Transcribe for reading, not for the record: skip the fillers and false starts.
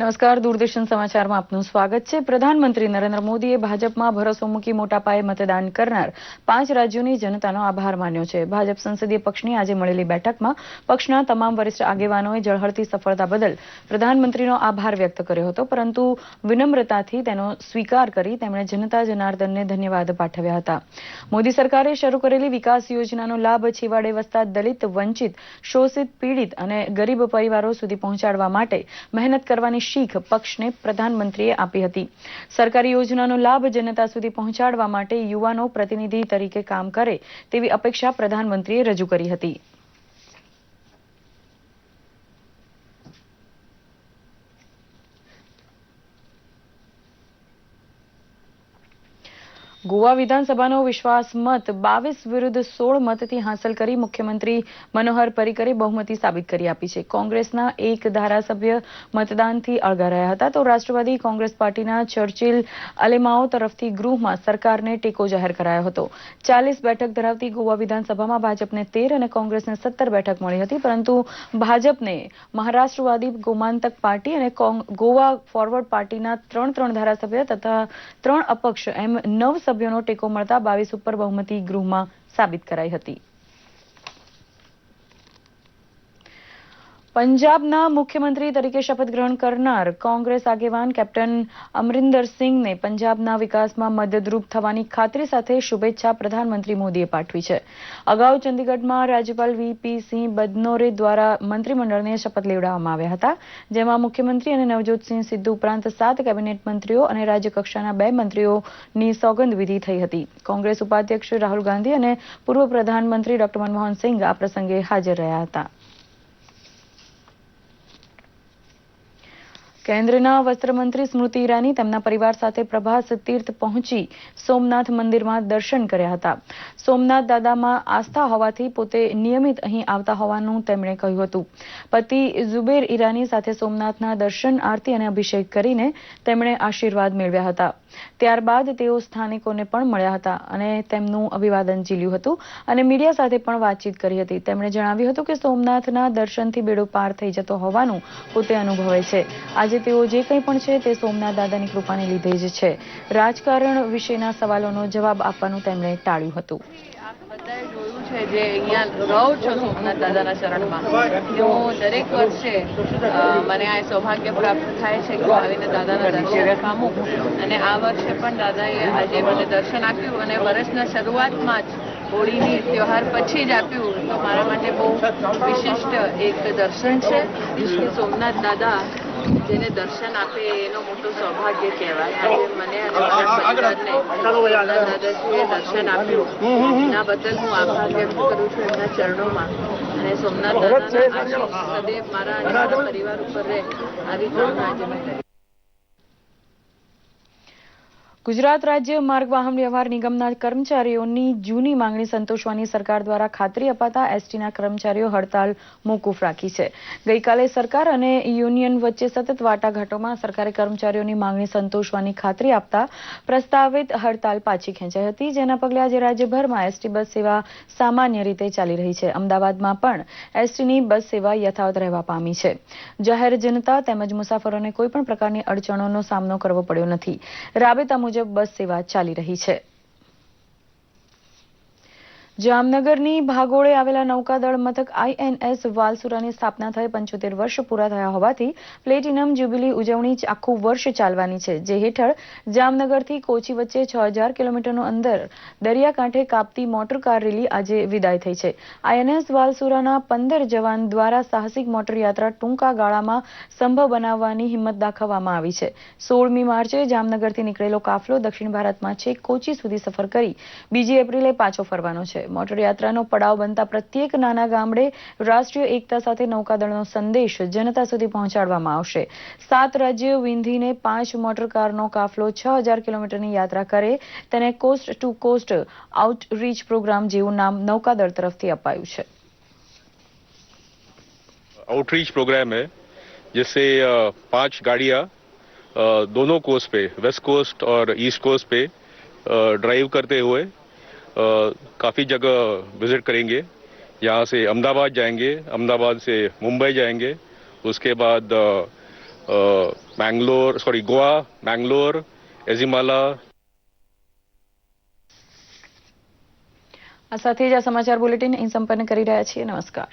નમસ્કાર, દૂરદર્શન સમાચારમાં આપનું સ્વાગત છે. પ્રધાનમંત્રી નરેન્દ્ર મોદીએ ભાજપમાં ભરોસો મૂકી મોટા પાયે મતદાન કરનાર 5 રાજ્યોની જનતાનો આભાર માન્યો છે. ભાજપ સંસદીય પક્ષની આજે મળેલી બેઠકમાં પક્ષના તમામ વરિષ્ઠ આગેવાનોએ ઝળહળતી સફળતા બદલ પ્રધાનમંત્રીનો આભાર વ્યક્ત કર્યો હતો, પરંતુ વિનમ્રતાથી તેનો સ્વીકાર કરી તેમણે જનતા જનાર્દનને ધન્યવાદ પાઠવ્યા હતા. મોદી સરકારે શરૂ કરેલી વિકાસ યોજનાનો લાભ છેવાડે વસતા દલિત, વંચિત, શોષિત, પીડિત અને ગરીબ પરિવારો સુધી પહોંચાડવા માટે મહેનત કરવાની શીખ પક્ષને પ્રધાનમંત્રીએ આપી હતી. સરકારી યોજનાનો લાભ જનતા સુધી પહોંચાડવા માટે યુવાનો પ્રતિનિધિ તરીકે કામ કરે તેવી અપેક્ષા પ્રધાનમંત્રીએ રજૂ કરી હતી. ગોવા વિધાનસભાનો વિશ્વાસ મત 22 વિરુદ્ધ 16 મતથી હાંસલ કરી મુખ્યમંત્રી મનોહર પર્રિકરે બહુમતી સાબિત કરી આપી છે. કોંગ્રેસના એક ધારાસભ્ય મતદાનથી અળગા રહ્યા હતા, તો રાષ્ટ્રવાદી કોંગ્રેસ પાર્ટીના ચર્ચિલ અલેમાઓ તરફથી ગૃહમાં સરકારને ટેકો જાહેર કરાયો હતો. 40 બેઠક ધરાવતી ગોવા વિધાનસભામાં ભાજપને 13 અને કોંગ્રેસને 17 બેઠક મળી હતી, પરંતુ ભાજપને મહારાષ્ટ્રવાદી ગોમાંતક પાર્ટી અને ગોવા ફોરવર્ડ પાર્ટીના 3 ધારાસભ્ય તથા 3 અપક્ષ એમ 9 સભ્યોનો ટેકો મળતા 22 ઉપર બહુમતી ગૃહમાં સાબિત કરાઈ હતી. પંજાબના મુખ્યમંત્રી તરીકે શપથ ગ્રહણ કરનાર કોંગ્રેસ આગેવાન કેપ્ટન અમરિન્દર સિંહને પંજાબના વિકાસમાં મદદરૂપ થવાની ખાતરી સાથે શુભેચ્છા પ્રધાનમંત્રી મોદીએ પાઠવી છે. અગાઉ ચંદીગઢમાં રાજ્યપાલ વીપી સિંહ બદનોરે દ્વારા મંત્રીમંડળને શપથ લેવડાવવામાં આવ્યા હતા, જેમાં મુખ્યમંત્રી અને નવજોતસિંહ સિદ્ધુ ઉપરાંત 7 કેબિનેટ મંત્રીઓ અને રાજ્યકક્ષાના 2 મંત્રીઓની સોગંદવિધિ થઈ હતી. કોંગ્રેસ ઉપાધ્યક્ષ રાહુલ ગાંધી અને પૂર્વ પ્રધાનમંત્રી ડોક્ટર મનમોહન સિંહ આ પ્રસંગે હાજર રહ્યા હતા. કેન્દ્રના વસ્ત્રમંત્રી સ્મૃતિ ઈરાની તેમના પરિવાર સાથે પ્રભાસ તીર્થ પહોંચી સોમનાથ મંદિરમાં દર્શન કર્યા હતા. સોમનાથ દાદામાં આસ્થા હોવાથી પોતે નિયમિત અહીં આવતા હોવાનું તેમણે કહ્યું હતું. પતિ ઝુબેર ઈરાની સાથે સોમનાથના દર્શન, આરતી અને અભિષેક કરીને તેમણે આશીર્વાદ મેળવ્યા હતા. ત્યારબાદ તેઓ સ્થાનિકોને પણ મળ્યા હતા અને તેમનું અભિવાદન ઝીલ્યું હતું અને મીડિયા સાથે પણ વાતચીત કરી હતી. તેમણે જણાવ્યું હતું કે સોમનાથના દર્શનથી બેડો પાર થઈ જતો હોવાનું પોતે અનુભવે છે. આજે તેઓ જે કંઈ પણ છે તે સોમનાથ દાદાની કૃપાને લીધે જ છે. રાજકારણ વિશેના સવાલોનો જવાબ આપવાનું તેમણે ટાળ્યું હતું. બધાએ જોયું છે જે અહીંયા રહો છો સોમનાથ દાદાના શરણમાં, કે હું દરેક વર્ષે મને આ સૌભાગ્ય પ્રાપ્ત થાય છે કે આવીને દાદાના દર્શન પામું, અને આ વર્ષે પણ દાદાએ આજે મને દર્શન આપ્યું અને વર્ષના શરૂઆતમાં જ હોળીની તહેવાર પછી જ આપ્યું, તો મારા માટે બહુ વિશિષ્ટ એક દર્શન છે કે સોમનાથ દાદા જેને દર્શન આપે એનો મોટો સૌભાગ્ય કહેવાય. આજે મને અને મારા પરિવારને દાદાજીએ દર્શન આપ્યું, એના બદલ હું આભાર વ્યક્ત કરું છું એમના ચરણોમાં, અને સોમનાથ દાદાના આશીષ સદૈવ મારા અને મારા પરિવાર ઉપર રહે આવી કરુણા આજે મેં કરી. ગુજરાત રાજ્ય માર્ગ વાહન વ્યવહાર નિગમના કર્મચારીઓની જૂની માંગણી સંતોષવાની સરકાર દ્વારા ખાતરી અપાતા એસટીના કર્મચારીઓ હડતાળ મોકૂફ રાખી છે. ગઈકાલે સરકાર અને યુનિયન વચ્ચે સતત વાટાઘાટોમાં સરકારે કર્મચારીઓની માંગણી સંતોષવાની ખાતરી આપતા પ્રસ્તાવિત હડતાળ પાછી ખેંચાઈ હતી, જેના પગલે આજે રાજ્યભરમાં એસટી બસ સેવા સામાન્ય રીતે ચાલી રહી છે. અમદાવાદમાં પણ એસટીની બસ સેવા યથાવત રહેવા પામી છે. જાહેર જનતા તેમજ મુસાફરોને કોઈપણ પ્રકારની અડચણોનો સામનો કરવો પડ્યો નથી. રાબેતા મુજબ બસ સેવા ચાલી રહી છે. જામનગરની ભાગોળે આવેલા નૌકાદળ મથક આઈએનએસ વાલસુરાની સ્થાપના થઈ 75 વર્ષ પૂરા થયા હોવાથી પ્લેટિનમ જ્યુબિલી ઉજવણી આખું વર્ષ ચાલવાની છે, જે હેઠળ જામનગરથી કોચી વચ્ચે 6000 કિલોમીટરનું અંતર દરિયાકાંઠે કાપતી મોટરકાર રેલી આજે વિદાય થઈ છે. આઈએનએસ વાલસુરાના 15 જવાન દ્વારા સાહસિક મોટર યાત્રા ટૂંકા ગાળામાં સંભવ બનાવવાની હિંમત દાખવવામાં આવી છે. 16મી માર્ચે જામનગરથી નીકળેલો કાફલો દક્ષિણ ભારતમાં છેક કોચી સુધી સફર કરી 2 એપ્રિલે પાછો ફરવાનો છે. મોટર યાત્રાનો પડાવ બનતા પ્રત્યેક નાના ગામડે રાષ્ટ્રીય એકતા સાથે નૌકાદળનો સંદેશ જનતા સુધી પહોંચાડવામાં આવશે. 7 રાજ્યો વિંધીને 5 મોટરકારનો કાફલો 6000 કિલોમીટરની યાત્રા કરે તેને coast to coast outreach programme જેવું નામ નૌકાદળ તરફથી અપાયું છે. आउटरीच प्रोग्राम है जिससे 5 गाड़ियां दोनों कोस्ट पे, वेस्ट कोस्ट और ईस्ट कोस्ट पे ड्राइव करते हुए काफ़ी जगह विजिट करेंगे. यहाँ से अहमदाबाद जाएंगे, अहमदाबाद से मुंबई जाएंगे, उसके बाद गोवा, मैंगलोर, एजिमाला। આ સાથે જ આ સમાચાર બુલેટિન અહીં સંપન્ન કરી રહ્યા છીએ. નમસ્કાર.